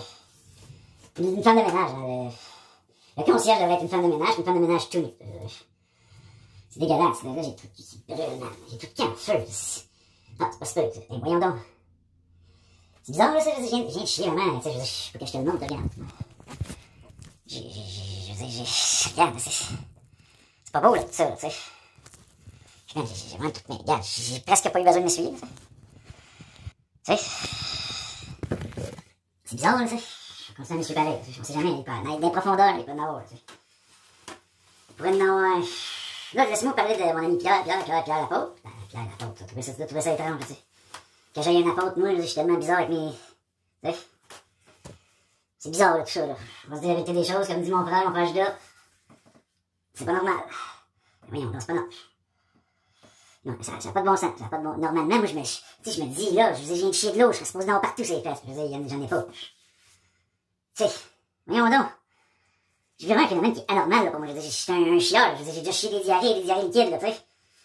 femme de ménage. Hein, le concierge devrait être une femme de ménage, une femme de ménage tout. C'est dégueulasse, là, j'ai tout qui brûle, man. J'ai tout qui en feu. Ah, c'est pas super, hey, voyons donc. C'est bizarre, là, ça, je viens de chier, vraiment, tu sais, je peux que je te le montre, regarde. Regarde, c'est pas beau, là, tout ça, tu sais. J'ai vraiment tout, mais regarde, j'ai presque pas eu besoin de m'essuyer, tu sais. Tu sais, c'est bizarre, là, tu sais. Je continue à m'essuyer pareil, on sait jamais, il peut être des profondeurs, il peut en avoir, tu sais. Il pourrait en avoir... Là, laisse-moi parler de mon ami Pierre l'apôtre. Pierre l'apôtre, tu trouvais ça étrange, tu sais. Que j'aille un apôtre, moi, je suis tellement bizarre avec mes... Tu sais. C'est bizarre, là, tout ça, là. On va se dire la vérité des choses, comme dit mon frère Judas. C'est pas normal. Mais voyons, non, c'est pas normal. Non, ça n'a pas de bon sens. Ça n'a pas de bon... Normalement, moi, je me dis, là, je viens de chier de l'eau, je serais supposé d'avoir partout ces fesses. Je veux dire, j'en ai pas. Tu sais, voyons donc. J'ai vraiment un phénomène qui est anormal, là, pour moi. Je veux dire, je suis un chieur. Je veux dire, j'ai déjà chié des diarrhées liquides, là, tu sais.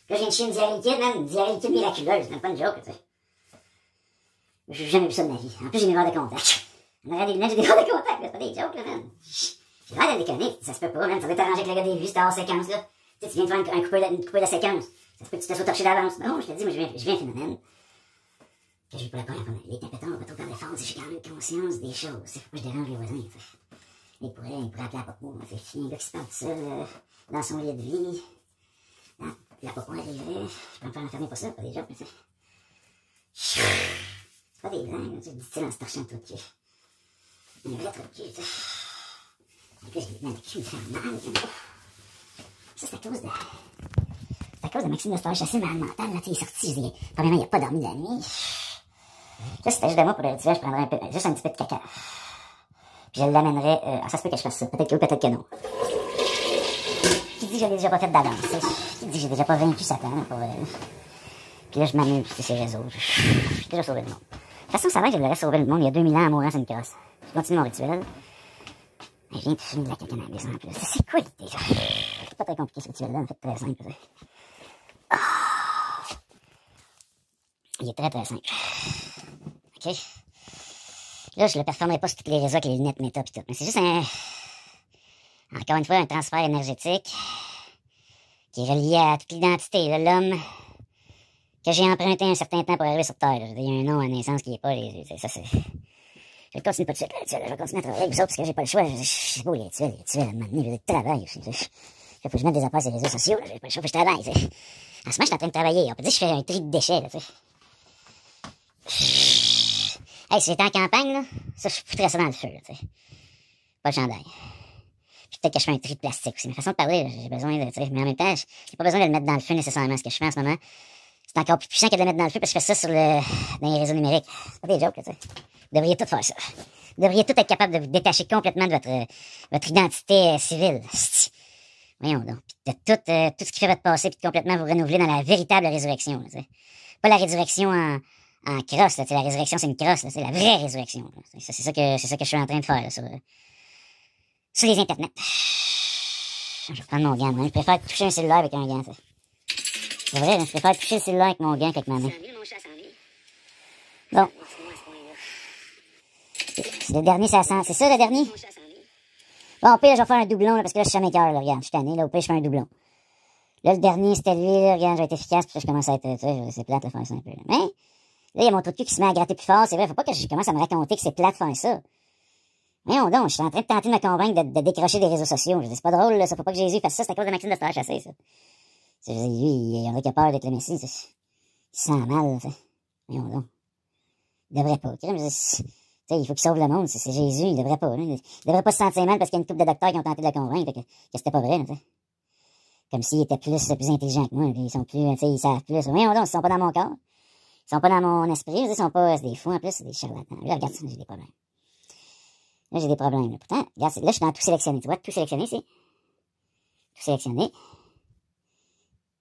Là, je viens de chier une diarrhée liquide, même, une diarrhée liquide miraculeuse. C'est même pas une joke, tu sais. J'ai jamais vu ça de ma vie. En plus, j'ai mes verres de contact. En arrière des lunettes, j'ai des verres de contact, là. C'est pas des jokes, là, man. J'ai l'air de déconner. Ça se peut pas, man. Ça doit t'arranger avec le gars des vues, c'était hors séquence, là. Tu sais, tu viens de faire une coupure de séquence. Ça se peut que tu te sois torché d'avance. Non, je te dis, moi, je viens un phénomène. Que j'ai pas la première fois. Les tapetons, on va trop parler fort. J'ai quand même conscience des choses. Moi, je dérange les voisins, tu sais. Il pourrait appeler la popo. Il y a un gars qui se parle de ça, dans son lieu de vie. La popo arriverait. Je peux me faire enfermer pour ça, pas des jokes, mais tu sais. C'est pas des blagues, tu sais, dit-il en se torchant le trou de cul. Un vrai trou de cul, tu sais. En plus, j'ai le cul me fait mal, tu sais. Ça, c'est à cause de Maxime Nostal, je suis assez malade mental, là, tu sais, il est sorti, je dis, premièrement, il a pas dormi de la nuit. Là, c'était juste de moi pour le rituel, je prendrais juste un petit peu de caca. Puis je l'amènerais, ça se peut que je fasse ça, peut-être que oui, peut-être que non. Qui dit que je l'ai déjà pas fait d'avance, tu sais. Qui dit que j'ai déjà pas vaincu Satan, là, pour Puis là, je m'amuse sur ces réseaux. J'ai déjà sauvé le monde. De toute façon, ça va que je l'aurais sauvé le monde il y a 2000 ans en mourant sur une crosse. Je continue mon rituel. Mais je viens de finir de la cannabis en plus. C'est quoi l'idée, là? C'est pas très compliqué ce rituel-là, en fait, très simple. Ah! Il est très très simple. Ok? Là, je le performerai pas sur tous les réseaux avec les lunettes méta pis tout. Mais c'est juste encore une fois, un transfert énergétique qui est relié à toute l'identité de l'homme que j'ai emprunté un certain temps pour arriver sur Terre. Il y a un nom à naissance qui est pas... Ça, c'est... Je continue pas de suite, là, je vais continuer à travailler avec vous autres, parce que j'ai pas le choix. C'est beau, les rituels, à un moment donné, je travaille aussi. Faut que je mette des affaires sur les réseaux sociaux, là, j'ai pas le choix, faut que je travaille, tu sais. En ce moment, je suis en train de travailler. On peut dire que je fais un tri de déchets, là, tu sais. Hey, si j'étais en campagne, là, ça, je foutrais ça dans le feu, là, tu sais. Pas le chandail. Puis peut-être que je fais un tri de plastique aussi. Ma façon de parler, là, j'ai besoin de, tu sais, mais en même temps, j'ai pas besoin de le mettre dans le feu nécessairement. Ce que je fais en ce moment, c'est encore plus puissant que de le mettre dans le feu parce que je fais ça dans les réseaux numériques. C'est pas des jokes, là, tu sais. Vous devriez tout faire ça. Vous devriez tout être capable de vous détacher complètement de votre identité civile. Voyons donc. Puis de tout ce qui fait votre passé, puis de complètement vous renouveler dans la véritable résurrection, là, tu sais. Pas la résurrection en crosse, là, tu sais. La résurrection, c'est une crosse, là, c'est la vraie résurrection, là. C'est ça que je suis en train de faire, là, sur les internets. Je vais prendre mon gant, moi. Je préfère toucher un cellulaire avec un gant, ça. C'est vrai, hein, je préfère toucher le cellulaire avec mon gant qu'avec ma main. Bon. C'est le dernier, ça sent. C'est ça, le dernier? Bon, au pire, je vais faire un doublon, là, parce que là, je suis à mes cœurs, là, regarde. Je suis tanné, là, au pire, je fais un doublon. Là, le dernier, c'était lui, là, regarde, je vais être efficace, puis là, je commence à être, tu sais, c'est plate, de faire ça un peu, là. Mais, là, il y a mon trou de cul qui se met à gratter plus fort, c'est vrai, faut pas que je commence à me raconter que c'est plate de faire ça. Voyons donc, je suis en train de tenter de me convaincre de décrocher des réseaux sociaux. Je dis, c'est pas drôle, là, ça faut pas que Jésus fasse ça, c'est à cause de Maxime de se faire chasser, ça. Lui, il y en a qui a peur d'être le Messie, il se sent mal, tu sais. Voyons donc. Il devrait pas. Il faut qu'il sauve le monde, c'est Jésus, il devrait pas. Là. Il devrait pas se sentir mal parce qu'il y a une couple de docteurs qui ont tenté de le convaincre que c'était pas vrai, là, t'sais. Comme s'ils étaient plus intelligents que moi, puis ils sont plus, ils savent plus. Voyons donc, ils sont pas dans mon corps. Ils sont pas dans mon esprit, ils sont pas, c'est des fous en plus, c'est des charlatans. Là, regarde ça, j'ai des problèmes. Là, j'ai des problèmes, là. Pourtant, regarde, là, je suis dans tout sélectionné. Tu vois, tout sélectionné, c'est. Tout sélectionné.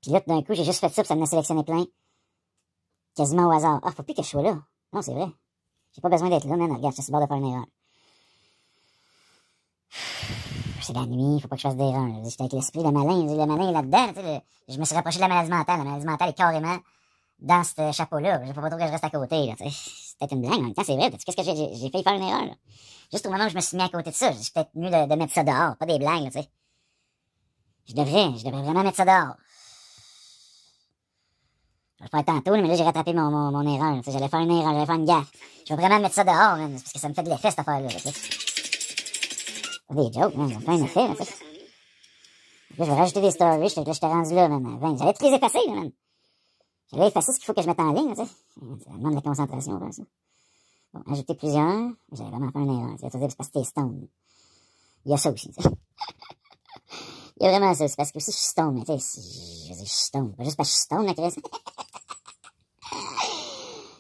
Puis là, d'un coup, j'ai juste fait ça, puis ça me a sélectionné plein. Quasiment au hasard. Ah, faut plus que je sois là. Non, c'est vrai. J'ai pas besoin d'être là, man. Regarde, je suis sur le bord de faire une erreur. C'est la nuit, faut pas que je fasse d'erreur. J'étais avec l'esprit, le malin est là-dedans. Je me suis rapproché de la maladie mentale. La maladie mentale est carrément dans ce chapeau-là. J'ai pas trop que je reste à côté, là, tu sais. C'est peut-être une blague, en même temps, c'est vrai. Qu'est-ce que j'ai failli faire une erreur, là. Juste au moment où je me suis mis à côté de ça, j'ai peut-être mieux de mettre ça dehors. Pas des blagues, là, tu sais. Je devrais vraiment mettre ça dehors. Je vais le faire tantôt, mais là, j'ai rattrapé mon erreur. J'allais faire une erreur, j'allais faire une gaffe. Je vais vraiment mettre ça dehors, man, parce que ça me fait de l'effet, cette affaire-là. C'est pas des jokes, man, ça me fait un effet, là, tu sais. Là, je vais rajouter des stories, j'étais rendu là, man. J'allais tout les effacer, là, man. J'allais effacer ce qu'il faut que je mette en ligne, tu sais. Ça demande de la concentration, faire ça. Bon, ajouter plusieurs, j'allais vraiment faire une erreur. C'est parce que t'es stone. Il y a ça aussi, tu sais. Il y a vraiment ça, c'est parce que aussi je suis stone, mais tu sais, je suis stone. Pas juste parce que je suis stone, la Chris.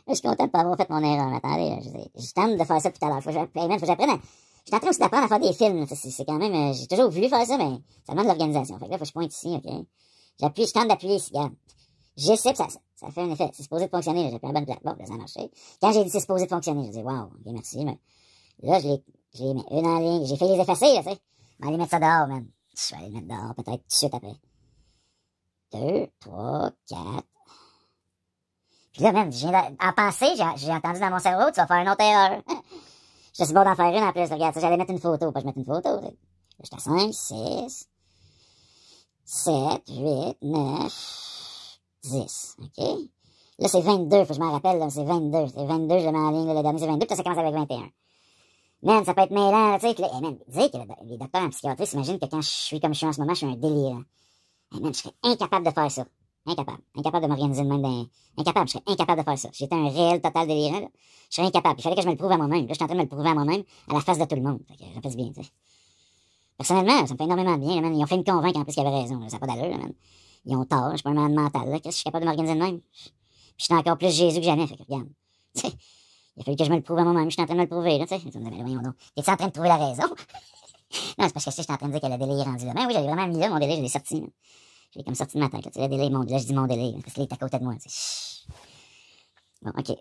Je suis content de pas avoir fait mon erreur, mais attendez, je tente de faire ça tout à l'heure. Faut que j'apprenne je suis en train aussi d'apprendre à faire des films, c'est quand même, j'ai toujours voulu faire ça, mais ça demande de l'organisation. Fait que là, faut que je pointe ici, ok? Je tente d'appuyer ici, regarde. J'essaie que ça fait un effet. C'est supposé de fonctionner, là, j'ai pris la bonne place. Bon, là, ça a marché. Quand j'ai dit c'est supposé de fonctionner, j'ai dit, wow, ok, merci, mais là, je les mets une en ligne, j'ai fait les effacer, là, tu sais. Je vais aller mettre ça dehors, man. Je vais aller le mettre dehors, peut-être tout de suite après. 2, 3, 4. Puis là, man, en penser, j'ai entendu dans mon cerveau, tu vas faire une autre erreur. Je suis bon d'en faire une en plus, regarde, ça, j'allais mettre une photo, pas je mettre une photo. Là, j'étais à 5, 6, 7, 8, 9, 10, ok? Là, c'est 22, faut que je m'en rappelle, là, c'est 22, je le mets en ligne, là, le dernier c'est 22, puis ça commence avec 21. Man, ça peut être mêlant, tu sais, hey, man, dis que les docteurs en psychiatrie s'imaginent que quand je suis comme je suis en ce moment, je suis un délire. Hey, man, je serais incapable de faire ça. Incapable de m'organiser de même je serais incapable de faire ça. J'étais un réel total délirant, là. Je serais incapable. Il fallait que je me le prouve à moi-même. Là, je suis en train de me le prouver à moi-même, à la face de tout le monde. Fait que ça fait du bien, tu sais. Personnellement, ça me fait énormément de bien, là, man. Ils ont fait me convaincre en plus qu'ils avaient raison, là. Ça n'a pas d'allure, là, man. Ils ont tort, je suis pas un malade mental, là. Qu'est-ce que je suis capable de m'organiser de même? Puis je suis encore plus Jésus que jamais, fait que regarde. T'sais, il a fallu que je me le prouve à moi-même, je suis en train de me le prouver, là, tu sais. Voyons donc. T'es-tu en train de trouver la raison? Non, c'est parce que je suis en train de dire que le délai est rendu là. Ben oui, j'avais vraiment mis là, mon délai, je l'ai sorti, là. J'ai comme sorti de ma tête, là, tu sais, le délai, là, je dis mon délai, là, parce qu'il est à côté de moi, tu sais. Bon, ok.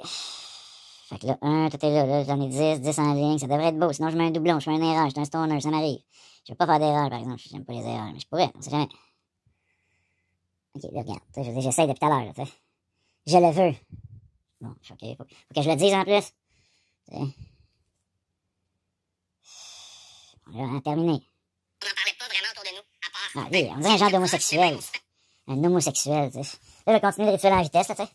Fait que là, tout est là, j'en ai 10 en ligne, ça devrait être beau, sinon je mets un doublon, je fais une erreur, je suis un stoner, ça m'arrive. Je veux pas faire d'erreur, par exemple, j'aime pas les erreurs, mais je pourrais, on sait jamais. Ok, là, regarde, j'essaye depuis tout à l'heure, tu sais. Je le veux. Bon, ok, faut que je le dise en plus. Tu sais. Bon, là, terminé. On n'en parlait pas vraiment autour de nous, à part... Ah, oui, on dirait un genre d'homosexuel. Un homosexuel, tu sais. Là, je vais continuer le rituel en vitesse, là, tu sais.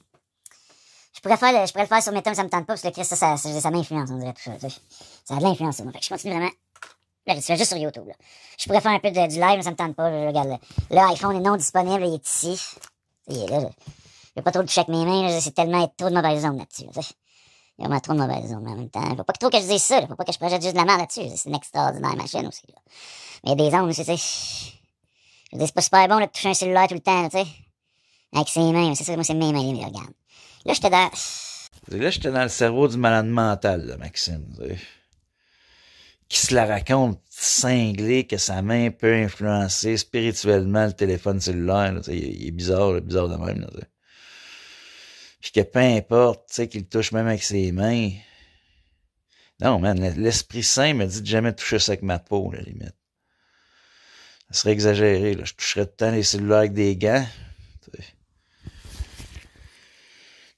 Je je pourrais le faire sur Meta, mais ça me tente pas, parce que le Christ, ça m'influence, on dirait, tout ça, tu sais. Ça a de l'influence sur moi. Fait que je continue vraiment. Là, je fais juste sur YouTube, là. Je pourrais faire un peu du live, mais ça me tente pas, là, regarde, le iPhone est non disponible, il est ici. Il est là, il y a pas trop de toucher avec mes mains, là, c'est tellement être trop de mauvaise zone là-dessus, tu sais. Il y a vraiment trop de mauvaise zone, mais en même temps. Faut pas trop que je dise ça, là. Faut pas que je projette juste de la merde là-dessus. C'est une extraordinaire machine aussi, là. Mais il y a des ondes, tu sais. Je veux dire, c'est pas super bon, là, de toucher un cellulaire tout le temps, tu sais. Avec ses mains, c'est ça, moi, c'est mes mains, les regarde. Là, j'étais dans le cerveau du malade mental, là, Maxime, tu sais. Qui se la raconte cinglé que sa main peut influencer spirituellement le téléphone cellulaire, là, tu sais. Il est bizarre, bizarre de même, là, tu sais. Puis que peu importe, tu sais, qu'il touche même avec ses mains. Non, man, l'Esprit Saint me dit de jamais toucher ça avec ma peau, à la limite. Ça serait exagéré, là. Je toucherais tout le temps les cellulaires avec des gants. T'sais.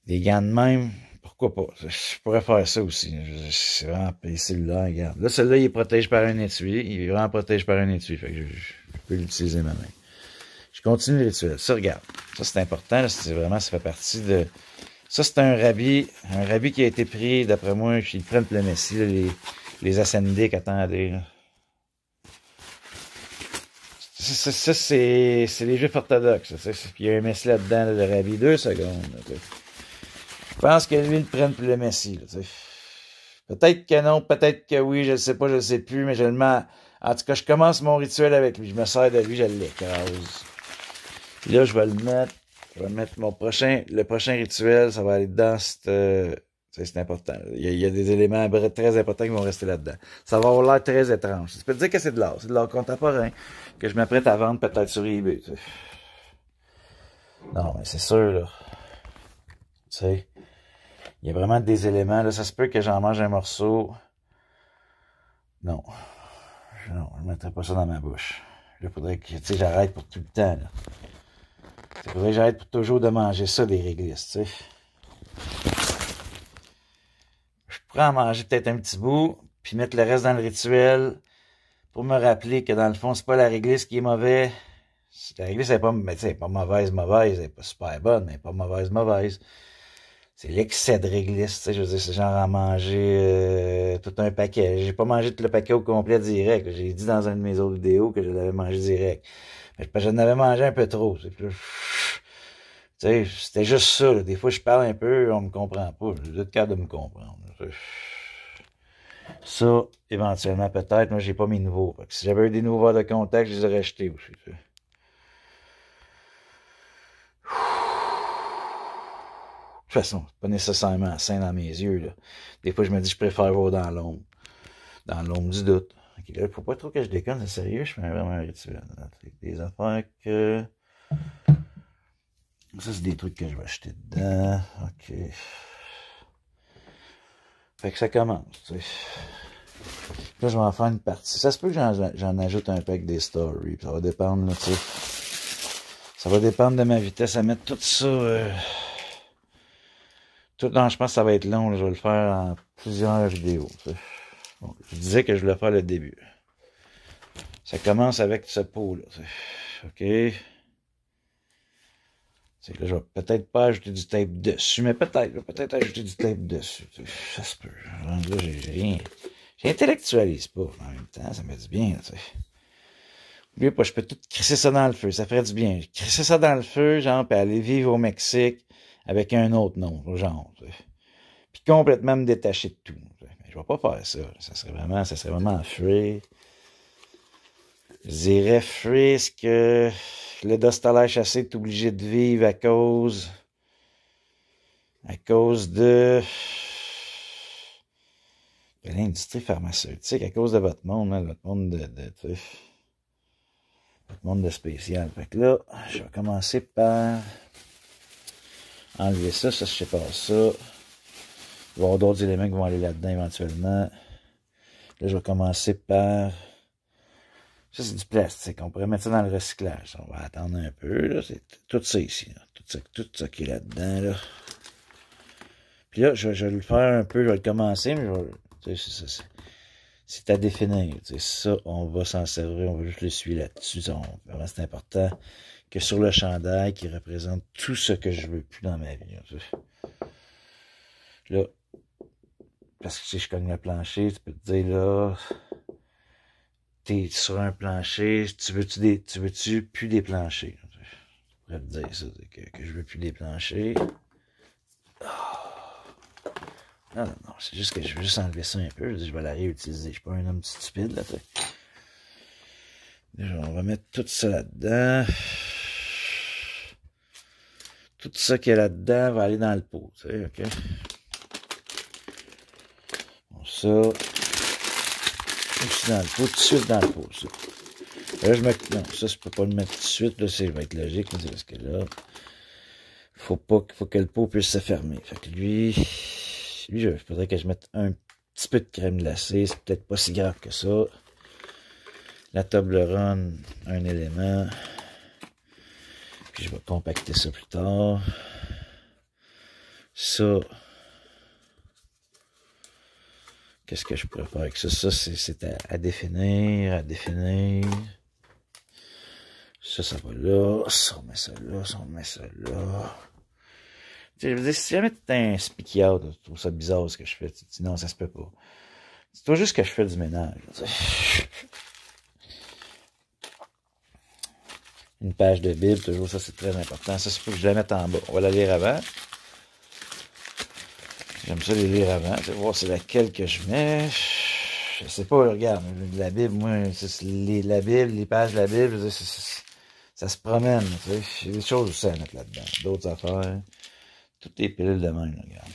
Des gants de même, pourquoi pas? Je pourrais faire ça aussi. C'est vraiment les cellulaires, regarde. Là, celui-là, il est protégé par un étui. Il est vraiment protégé par un étui. Fait que je peux l'utiliser ma main. Je continue le rituel. Ça, regarde. Ça, c'est important. Là, c'est vraiment, ça fait partie de... Ça, c'est un rabbi qui a été pris, d'après moi, puis ils prennent le Messie, là, les ascendiques, attendez, là. Ça, c'est les Juifs orthodoxes, puis il y a un Messie là-dedans, là, le rabbi, 2 secondes, là, je pense que lui, il prenne pour le Messie, là, peut-être que non, peut-être que oui, je ne sais pas, je ne sais plus, mais je le mets, en tout cas, je commence mon rituel avec lui, je me sers de lui, je l'écrase. Puis là, je vais le mettre le prochain rituel, ça va aller dans cette, c'est important. Il y a des éléments très importants qui vont rester là-dedans. Ça va avoir l'air très étrange. Tu peux te dire que c'est de l'art contemporain, que je m'apprête à vendre peut-être sur eBay, tu sais. Non, mais c'est sûr, là. Tu sais, il y a vraiment des éléments, là, ça se peut que j'en mange un morceau. Non, je ne mettrai pas ça dans ma bouche. Là, faudrait que, tu sais, j'arrête pour tout le temps, là. Il faudrait que j'arrête pour toujours de manger ça, des réglisses, tu sais. Je pourrais en manger peut-être un petit bout, puis mettre le reste dans le rituel, pour me rappeler que dans le fond, c'est pas la réglisse qui est mauvaise. La réglisse, elle est pas, mais elle est pas mauvaise, elle est pas super bonne, mais elle est pas mauvaise. C'est l'excès de réglisse, tu sais, je veux dire, c'est genre à manger tout un paquet. J'ai pas mangé tout le paquet au complet direct. J'ai dit dans une de mes autres vidéos que je l'avais mangé direct. Je n'avais mangé un peu trop. Tu sais, c'était juste ça. Là. Des fois, je parle un peu, on me comprend pas. J'ai être capable de me comprendre. Ça, éventuellement, peut-être. Moi, j'ai pas mes nouveaux. Si j'avais eu des nouveaux verres de contact, je les aurais achetés aussi. Tu sais. De toute façon, c'est pas nécessairement sain dans mes yeux. Là. Des fois, je me dis, je préfère voir dans l'ombre. Dans l'ombre du doute. Okay, là, faut pas trop que je déconne, c'est sérieux, je fais vraiment un rituel. Des affaires que... Ça, c'est des trucs que je vais acheter dedans. OK. Fait que ça commence, tu sais. Là, je vais en faire une partie. Ça se peut que j'en ajoute un peu avec des stories. Ça va dépendre, là, tu sais. Ça va dépendre de ma vitesse à mettre tout ça... Non, je pense que ça va être long. Là, je vais le faire en plusieurs vidéos, tu sais. Bon, je disais que je voulais faire le début. Ça commence avec ce pot-là. OK. C'est que là, je vais peut-être pas ajouter du tape dessus, mais peut-être ajouter du tape dessus. Ça se peut. Là, j'ai rien. J'intellectualise pas. En même temps, ça me fait du bien, tu sais. N'oubliez pas, je peux tout crisser ça dans le feu. Ça ferait du bien. Crisser ça dans le feu, genre, puis aller vivre au Mexique avec un autre nom, genre, tu sais. Puis complètement me détacher de tout. Mais je vais pas faire ça. Ça serait vraiment free. Je dirais free, ce que le Dostalaire chassé est obligé de vivre à cause de l'industrie pharmaceutique, à cause de votre monde, hein, votre monde votre monde de spécial. Fait que là, je vais commencer par enlever ça, je sais pas ça. Il va y avoir d'autres éléments qui vont aller là-dedans éventuellement. Là, je vais commencer par... Ça, c'est du plastique. On pourrait mettre ça dans le recyclage. On va attendre un peu. Là. C'est tout ça ici. Là. Tout ça qui est là-dedans. Là. Puis là, je vais le faire un peu. Je vais le commencer, mais c'est à définir. Ça, on va s'en servir. On va juste le suivre là-dessus. Vraiment, c'est important que sur le chandail qui représente tout ce que je veux plus dans ma vie. Là, parce que si je cogne le plancher, tu peux te dire, là, t'es sur un plancher, tu veux-tu plus des planchers? Tu pourrais te dire ça, que je veux plus des planchers. Non, c'est juste que je veux juste enlever ça un peu. Je vais la réutiliser. Je suis pas un homme stupide, là, tu sais. Déjà, on va mettre tout ça là-dedans. Tout ça qui est là-dedans va aller dans le pot, tu sais, ok? Bon, ça. Aussi dans le pot, tout de suite dans le pot, ça. Là, non, ça, je peux pas le mettre tout de suite, là, ça va être logique, là, parce que là, faut que le pot puisse se fermer. Fait que lui, il faudrait que je mette un petit peu de crème glacée, c'est peut-être pas si grave que ça. La Toblerone, un élément. Puis je vais compacter ça plus tard. Ça. Qu'est-ce que je pourrais faire avec ça? Ça, c'est à définir, Ça va là. Ça, on met ça là. Ça, on met ça là. Tu sais, je veux dire, si jamais t'es un speaky out, tu trouves ça bizarre ce que je fais. Tu dis non, ça se peut pas. C'est pas juste que je fais du ménage. Une page de Bible, toujours, ça c'est très important. Ça, il faut que je la mette en bas. On va la lire avant. J'aime ça les lire avant. Tu vas voir c'est laquelle que je mets. Je sais pas, regarde. La Bible, moi, la Bible, les pages de la Bible, ça se promène. Tu sais. Il y a des choses aussi à mettre là-dedans. D'autres affaires. Toutes les pilules de même, là, regarde.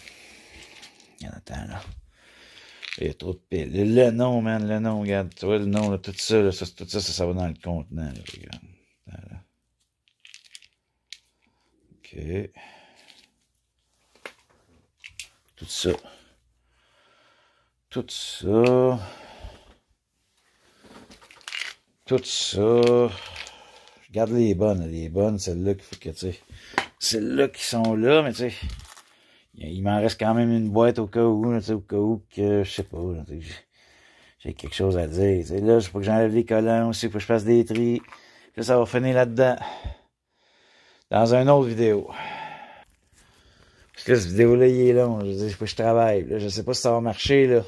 Il y en a tant, là. Il y a trop de pilules. Le nom, man, le nom, regarde. Tu vois, le nom, là, tout ça, ça va dans le contenant, là, regarde. Voilà. OK. Tout ça. Je garde les bonnes, celles-là qu'il faut que, tu sais. Celles-là qui sont là, mais tu sais. Il m'en reste quand même une boîte au cas où, tu sais, au cas où que, je sais pas, là, j'ai quelque chose à dire. Tu sais, là, il faut que j'enlève les collants aussi, il faut que je fasse des tris. Là, ça va finir là-dedans. Dans une autre vidéo. Parce que cette vidéo-là, il est long. Je dis, faut que je travaille. Là, je sais pas si ça va marcher, là.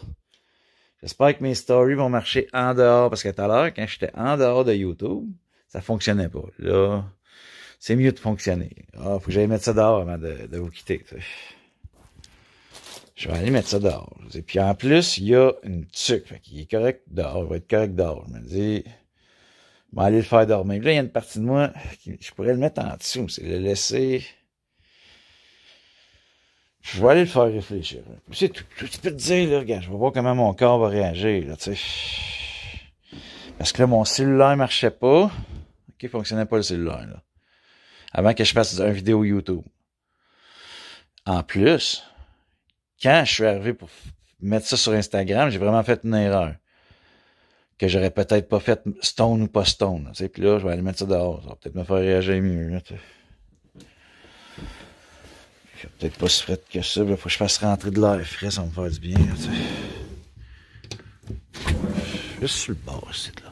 J'espère que mes stories vont marcher en dehors. Parce que tout à l'heure, quand j'étais en dehors de YouTube, ça fonctionnait pas. Là, c'est mieux de fonctionner. Ah, faut que j'aille mettre ça dehors avant de vous quitter. T'sais. Je vais aller mettre ça dehors. Et puis en plus, il y a une tuque. Fait qu'il est correct dehors. Il va être correct dehors. Je me dis, je vais aller le faire dormir. Puis là, il y a une partie de moi qui je pourrais le mettre en dessous. C'est le laisser. Je vais aller le faire réfléchir. C'est tout. Tu peux te dire, là, regarde, je vais voir comment mon corps va réagir, là, tu sais. Parce que là, mon cellulaire marchait pas. OK, fonctionnait pas le cellulaire, là. Avant que je fasse une vidéo YouTube. En plus, quand je suis arrivé pour mettre ça sur Instagram, j'ai vraiment fait une erreur. Que j'aurais peut-être pas fait stone ou pas stone, tu sais. Puis là, je vais aller mettre ça dehors. Ça va peut-être me faire réagir mieux, là, tu sais. Peut-être pas si frais que ça, il faut que je fasse rentrer de l'air frais, ça va me faire du bien, là, tu sais. Juste sur le bord, c'est là.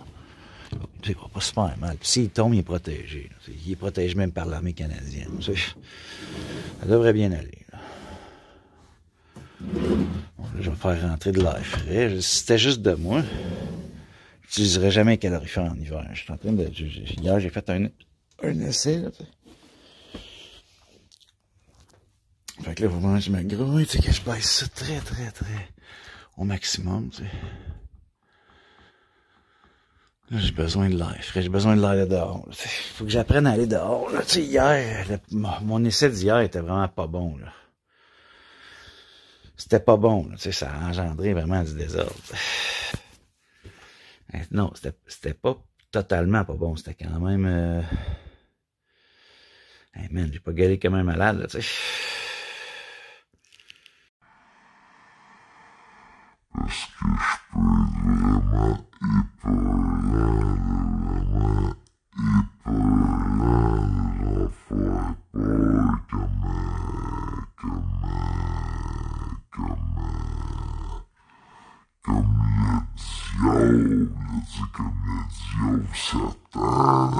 Il va pas se faire mal. Puis s'il tombe, il est protégé. Là. Il est protégé même par l'armée canadienne. Tu sais. Ça devrait bien aller. Là. Bon, là, je vais faire rentrer de l'air frais. Si c'était juste de moi, j'utiliserais jamais un calorifère en hiver. Je suis en train de... Hier, j'ai fait un essai, là, tu sais. Fait que là, faut vraiment que je me grouille, tu sais, que je baisse ça très, très, très au maximum, tu sais. Là, j'ai besoin de l'air frais, j'ai besoin de l'air de dehors. Là, faut que j'apprenne à aller dehors, là. Tu sais, hier, mon essai d'hier était vraiment pas bon, là. C'était pas bon, là. Tu sais, ça a engendré vraiment du désordre. Non, c'était pas totalement pas bon, c'était quand même... Hey man, j'ai pas galé comme un malade, là, tu sais. Est-ce que je peux vraiment comme le diable, Satan,